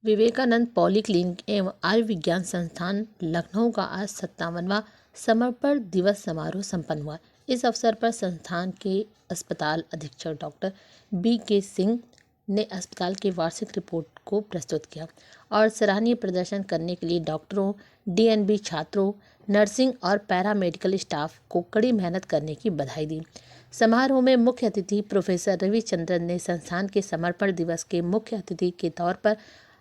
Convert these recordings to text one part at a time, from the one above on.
Vivekananda polyclinic एवं आयुर्विज्ञान संस्थान लखनऊ का आज 57वां समर्पण दिवस समारोह संपन्न हुआ। इस अवसर पर संस्थान के अस्पताल अधीक्षक डॉक्टर B.K. सिंह ने अस्पताल की वार्षिक रिपोर्ट को प्रस्तुत किया और सराहनीय प्रदर्शन करने के लिए डॉक्टरों, DNB छात्रों, नर्सिंग और पैरामेडिकल स्टाफ को कड़ी मेहनत करने की बधाई दी। समारोह में मुख्य अतिथि प्रोफेसर रविचंद्रन ने संस्थान के समर्पण दिवस के मुख्य अतिथि के तौर पर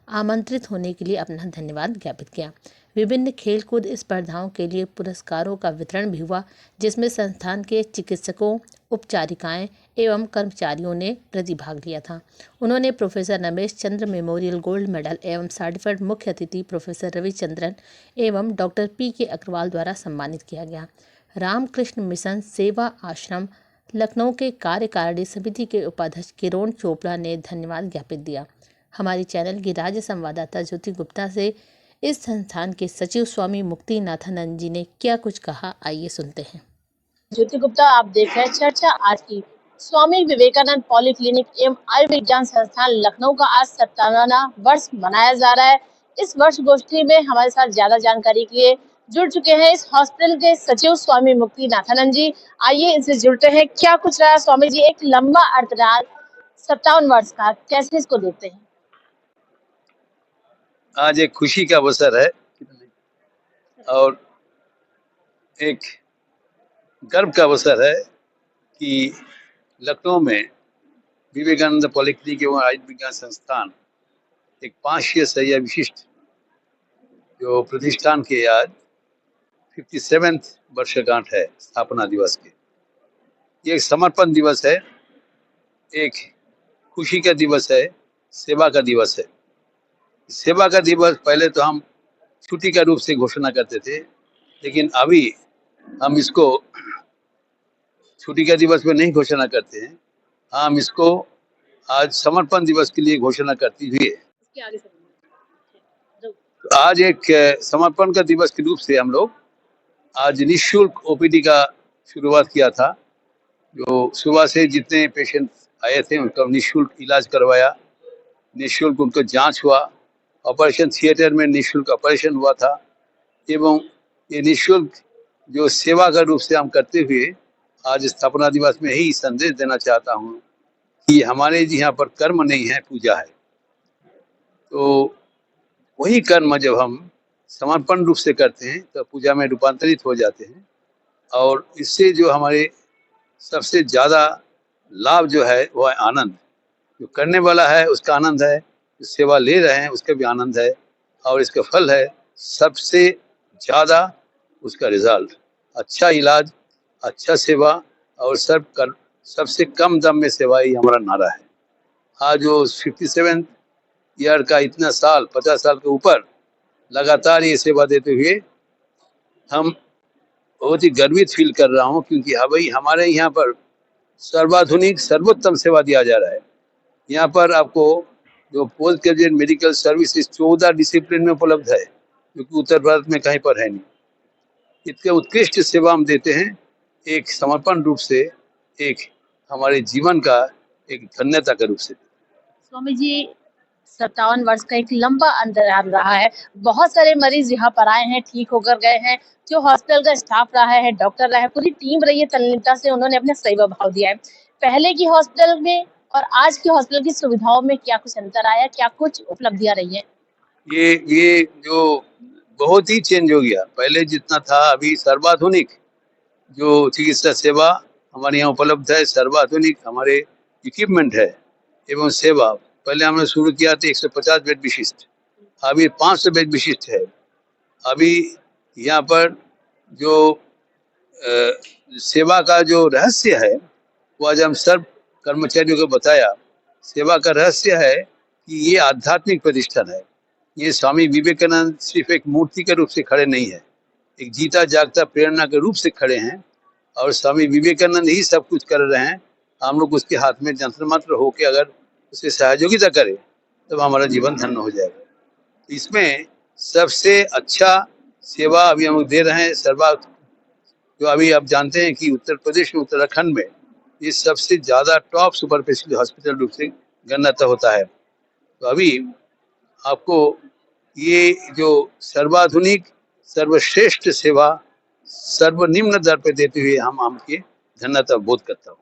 आमंत्रित होने के लिए अपना धन्यवाद ज्ञापित किया। विभिन्न खेलकूद स्पर्धाओं के लिए पुरस्कारों का वितरण भी हुआ, जिसमें संस्थान के चिकित्सकों, उपचारिकाएं एवं कर्मचारियों ने प्रतिभाग लिया था। उन्होंने professor Ramesh Chandra memorial gold medal एवं सर्टिफाइड मुख्य अतिथि प्रोफेसर रविचंद्रन एवं डॉक्टर P.K. अग्रवाल द्वारा सम्मानित किया गया। रामकृष्ण मिशन सेवा आश्रम लखनऊ के कार्यकारिणी समिति के उपाध्यक्ष किरण चोपड़ा ने धन्यवाद ज्ञापित दिया। हमारे चैनल की राज्य संवाददाता ज्योति गुप्ता से इस संस्थान के सचिव स्वामी मुक्तिनाथानंद जी ने क्या कुछ कहा, आइए सुनते हैं। ज्योति गुप्ता, आप देख रहे हैं चर्चा आज की। स्वामी विवेकानंद पॉलीक्लिनिक एवं आयुर्विज्ञान संस्थान लखनऊ का आज 57वां वर्ष मनाया जा रहा है। इस वर्ष गोष्ठी में हमारे साथ ज्यादा जानकारी के लिए जुड़ चुके हैं इस हॉस्पिटल के सचिव स्वामी मुक्तिनाथानंद जी। आइए इनसे जुड़ते हैं। क्या कुछ रहा स्वामी जी, एक लंबा अंतराल 57 वर्ष का, कैसे इसको देखते हैं? आज एक खुशी का अवसर है और एक गर्व का अवसर है कि लखनऊ में विवेकानंद पॉलीक्लिनिक एवं आयुर्विज्ञान संस्थान एक 500 शैय्या विशिष्ट जो प्रतिष्ठान के आज 57th वर्षगांठ है स्थापना दिवस के। ये एक समर्पण दिवस है, एक खुशी का दिवस है, सेवा का दिवस है। सेवा का दिवस पहले तो हम छुट्टी का रूप से घोषणा करते थे, लेकिन अभी हम इसको छुट्टी का दिवस में नहीं घोषणा करते हैं। हम इसको आज समर्पण दिवस के लिए घोषणा करती हुए तो आज एक समर्पण का दिवस के रूप से हम लोग आज निःशुल्क OPD का शुरुआत किया था। जो सुबह से जितने पेशेंट आए थे उनका निःशुल्क इलाज करवाया, निःशुल्क उनको जांच हुआ, ऑपरेशन थिएटर में निःशुल्क ऑपरेशन हुआ था एवं ये निःशुल्क जो सेवा का रूप से हम करते हुए आज स्थापना दिवस में ही संदेश देना चाहता हूँ कि हमारे यहाँ पर कर्म नहीं है, पूजा है। तो वही कर्म जब हम समर्पण रूप से करते हैं तो पूजा में रूपांतरित हो जाते हैं और इससे जो हमारे सबसे ज़्यादा लाभ जो है वह है आनंद। जो करने वाला है उसका आनंद है, जो सेवा ले रहे हैं उसका भी आनंद है और इसका फल है सबसे ज़्यादा उसका रिजल्ट। अच्छा इलाज, अच्छा सेवा और सबसे कम दाम में सेवा ही हमारा नारा है। आज जो 57 ईयर का इतना साल, 50 साल के ऊपर लगातार ये सेवा देते हुए हम बहुत ही गर्वित फील कर रहा हूँ, क्योंकि भाई हमारे यहाँ पर सर्वाधुनिक सर्वोत्तम सेवा दिया जा रहा है। यहाँ पर आपको जो post graduate medical services 14 discipline में उपलब्ध है, जो कि उत्तर भारत में कहीं पर है नहीं। इतने उत्कृष्ट सेवा हम देते हैं, एक समर्पण रूप से, एक हमारे जीवन का एक धन्यता के रूप से। स्वामी जी, 57 वर्ष का एक लंबा अंतराल रहा है। बहुत सारे मरीज यहाँ पर आए हैं, ठीक होकर गए हैं। जो हॉस्पिटल का स्टाफ रहा है, डॉक्टर रहा है, पूरी टीम रही है, तल्लीनता से उन्होंने अपने सेवा भाव दिया है। पहले की हॉस्पिटल में और आज की हॉस्पिटल की सुविधाओं में क्या कुछ अंतर आया, क्या कुछ उपलब्धियां रही है? ये जो बहुत ही चेंज हो गया। पहले जितना था, अभी सर्वाधुनिक जो चिकित्सा सेवा हमारे यहाँ उपलब्ध है, सर्वाधुनिक हमारे इक्विपमेंट है एवं सेवा। पहले हमने शुरू किया था 150 बेड विशिष्ट, अभी 500 बेड विशिष्ट है। अभी यहाँ पर जो सेवा का जो रहस्य है वो आज हम सब कर्मचारियों को बताया। सेवा का रहस्य है कि ये आध्यात्मिक प्रतिष्ठान है। ये स्वामी विवेकानंद सिर्फ एक मूर्ति के रूप से खड़े नहीं है, एक जीता जागता प्रेरणा के रूप से खड़े हैं और स्वामी विवेकानंद ही सब कुछ कर रहे हैं। हम लोग उसके हाथ में यंत्र मंत्र होके अगर उसे सहयोगिता करें तब हमारा जीवन धन्य हो जाएगा। इसमें सबसे अच्छा सेवा अभी हम दे रहे हैं। जो अभी आप जानते हैं कि उत्तर प्रदेश में, उत्तराखंड में ये सबसे ज़्यादा टॉप सुपर स्पेशलिटी हॉस्पिटल रूप से गणना होता है। तो अभी आपको ये जो सर्वाधुनिक सर्वश्रेष्ठ सेवा सर्वनिम्न दर पे देते हुए हम आपके धन्यता बोध करता हूँ।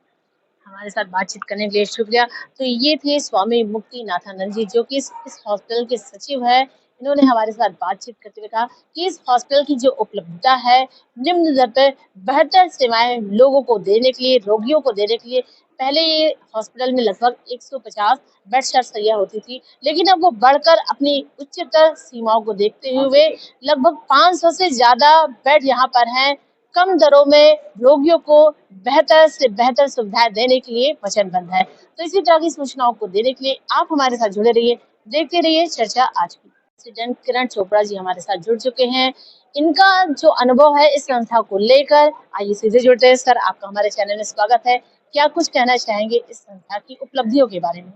हमारे साथ बातचीत करने के लिए शुक्रिया। तो ये थे स्वामी मुक्तिनाथानंद जी, जो कि इस हॉस्पिटल के सचिव है। इन्होंने हमारे साथ बातचीत करते हुए कहा कि इस हॉस्पिटल की जो उपलब्धता है, निम्न दर पर बेहतर सेवाएं लोगों को देने के लिए, रोगियों को देने के लिए, पहले ये हॉस्पिटल में लगभग 150 बेड शैय्या होती थी, लेकिन अब वो बढ़कर अपनी उच्चतर सीमाओं को देखते हुए लगभग 500 से ज्यादा बेड यहाँ पर हैं। कम दरों में रोगियों को बेहतर से बेहतर सुविधाएं देने के लिए वचनबद्ध है। तो इसी तरह की सूचनाओं को देने के लिए आप हमारे साथ जुड़े रहिए, देखते रहिए चर्चा आज की। प्रेसिडेंट किरण चोपड़ा जी हमारे साथ जुड़ चुके हैं। इनका जो अनुभव है इस संस्था को लेकर, आइए सीधे जुड़ते हैं। सर, आपका हमारे चैनल में स्वागत है। क्या कुछ कहना चाहेंगे इस संस्था की उपलब्धियों के बारे में?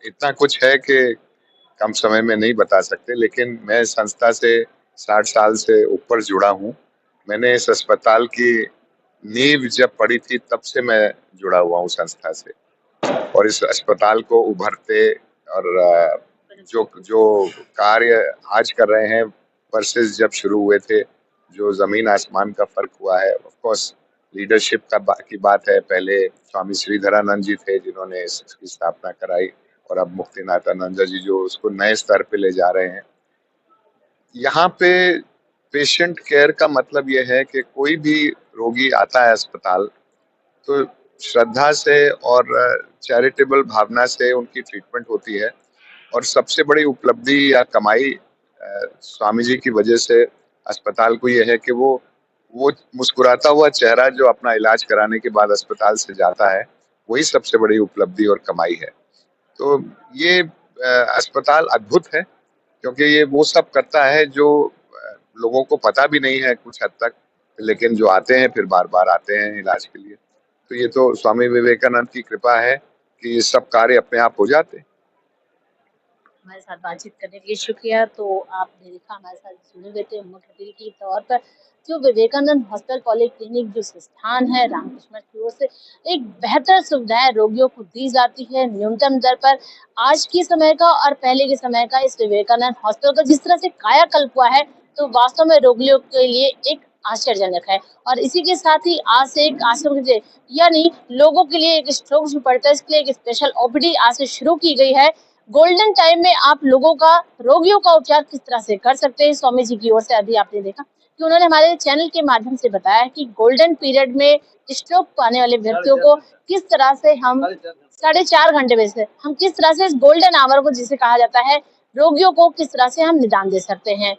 इतना कुछ है कि कम समय में नहीं बता सकते, लेकिन मैं संस्था से 60 साल से ऊपर जुड़ा हूँ। मैंने इस अस्पताल की नींव जब पड़ी थी तब से मैं जुड़ा हुआ हूँ संस्था से, और इस अस्पताल को उभरते और जो जो कार्य आज कर रहे हैं वर्सेस जब शुरू हुए थे, जो जमीन आसमान का फर्क हुआ है। ऑफ कोर्स लीडरशिप की बात है। पहले स्वामी श्रीधरानंद जी थे जिन्होंने इसकी स्थापना कराई, और अब मुक्तिनाथानंद जी जो उसको नए स्तर पे ले जा रहे हैं। यहाँ पे पेशेंट केयर का मतलब ये है कि कोई भी रोगी आता है अस्पताल तो श्रद्धा से और चैरिटेबल भावना से उनकी ट्रीटमेंट होती है। और सबसे बड़ी उपलब्धि या कमाई स्वामी जी की वजह से अस्पताल को ये है कि वो मुस्कुराता हुआ चेहरा जो अपना इलाज कराने के बाद अस्पताल से जाता है, वही सबसे बड़ी उपलब्धि और कमाई है। तो ये अस्पताल अद्भुत है, क्योंकि ये वो सब करता है जो लोगों को पता भी नहीं है कुछ हद तक, लेकिन जो आते हैं फिर बार बार आते हैं इलाज के लिए। तो ये तो स्वामी विवेकानंद की कृपा है कि ये सब कार्य अपने आप हो जाते हैं। हमारे साथ बातचीत करने के लिए शुक्रिया। तो आपने देखा हमारे साथ जुड़े हुए थे मुख्य अतिथि के तौर पर जो विवेकानंद हॉस्पिटल पॉलीक्लिनिक जो संस्थान है रामकृष्ण की ओर से एक बेहतर सुविधाएं रोगियों को दी जाती है न्यूनतम दर पर। आज के समय का और पहले के समय का इस विवेकानंद हॉस्पिटल का जिस तरह से कायाकल्प हुआ है, तो वास्तव में रोगियों के लिए एक आश्चर्यजनक है। और इसी के साथ ही आज से एक आश्रम यानी लोगों के लिए एक स्ट्रोक पड़ता है, इसके लिए एक स्पेशल ओपीडी आज से शुरू की गई है। गोल्डन टाइम में आप लोगों का, रोगियों का उपचार किस तरह से कर सकते हैं, स्वामी जी की ओर से अभी आपने देखा कि उन्होंने हमारे चैनल के माध्यम से बताया कि गोल्डन पीरियड में स्ट्रोक पाने वाले व्यक्तियों को किस तरह से हम 4.5 घंटे में से हम किस तरह से इस गोल्डन आवर को जिसे कहा जाता है, रोगियों को किस तरह से हम निदान दे सकते हैं।